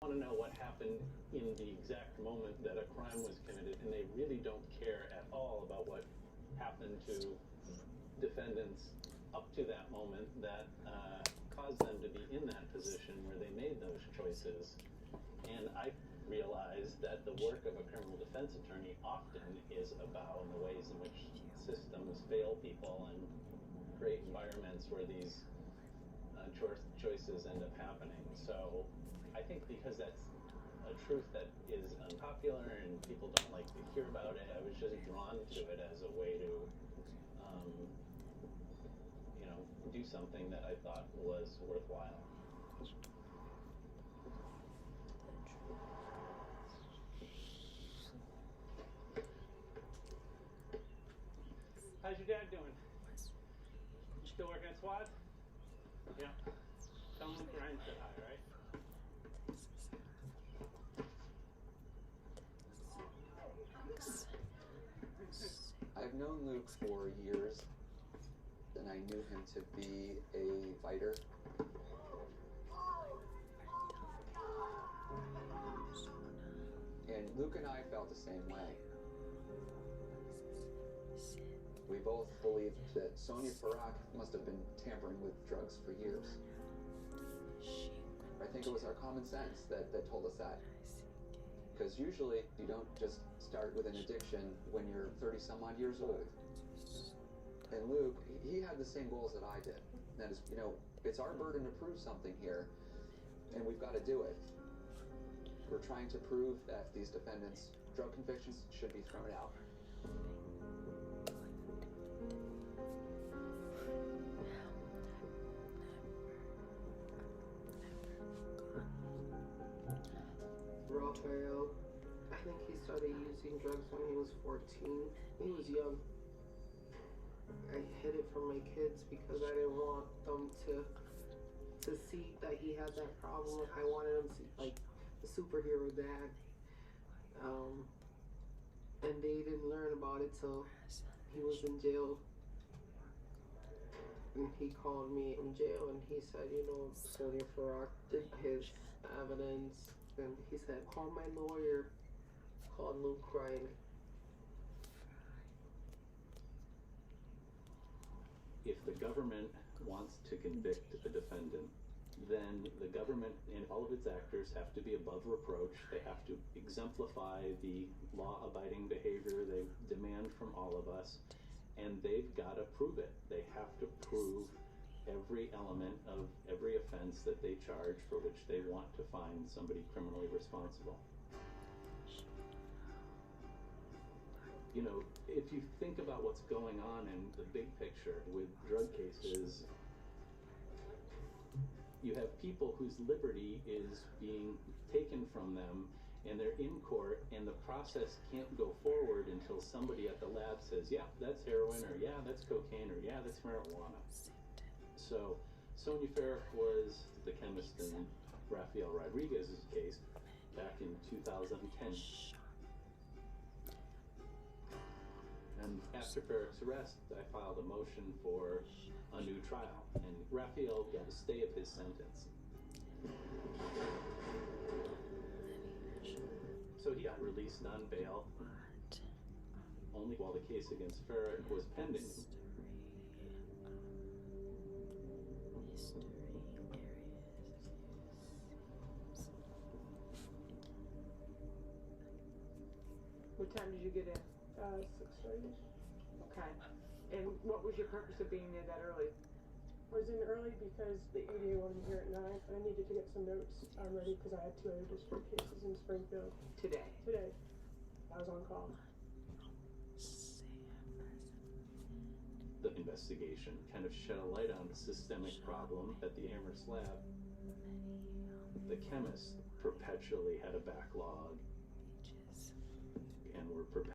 want to know what happened in the exact moment that a crime was committed, and they really don't care at all about what happened to defendants up to that moment that caused them to be in that position where they made those choices. And I realize that the work of a criminal defense attorney often is about the ways in which systems fail people and create environments where these choices end up happening. So I think because that's a truth that is unpopular and people don't like to hear about it, I was just drawn to it as a way to do something that I thought was worthwhile. How's your dad doing? Still working at SWAT? Yeah. Tell him Brian said hi, right? I've known Luke for years, and I knew him to be a fighter. And Luke and I felt the same way. We both believed that Sonia Farak must have been tampering with drugs for years. I think it was our common sense that told us that. Because usually you don't just start with an addiction when you're 30 some odd years old. And Luke, he had the same goals that I did. That is, it's our burden to prove something here, and we've got to do it. We're trying to prove that these defendants' drug convictions should be thrown out. Raphael, I think he started using drugs when he was 14. He was young. I hid it from my kids because I didn't want them to see that he had that problem. I wanted him to see like a superhero dad. And they didn't learn about it till he was in jail. And he called me in jail and he said, Sonia Farak did his evidence. And he said, call my lawyer. Called Luke crying. If the government wants to convict a defendant, then the government and all of its actors have to be above reproach. They have to exemplify the law-abiding behavior they demand from all of us, and they've got to prove it. They have to prove every element of every offense that they charge for which they want to find somebody criminally responsible. If you think about what's going on in the big picture with drug cases, you have people whose liberty is being taken from them, and they're in court, and the process can't go forward until somebody at the lab says, yeah, that's heroin, or yeah, that's cocaine, or yeah, that's marijuana. So Sonia Farak was the chemist in Rafael Rodriguez's case back in 2010. And after Farak's arrest, I filed a motion for a new trial, and Rafael got a stay of his sentence. So he got released on bail only while the case against Farak was pending. What time did you get in? 6:30. Okay. And what was your purpose of being there that early? I was in early because the EDA wanted me here at 9, and I needed to get some notes ready because I had 2 other district cases in Springfield. Today. I was on call. The investigation kind of shed a light on a systemic problem at the Amherst lab. The chemists perpetually had a backlog and were perpetually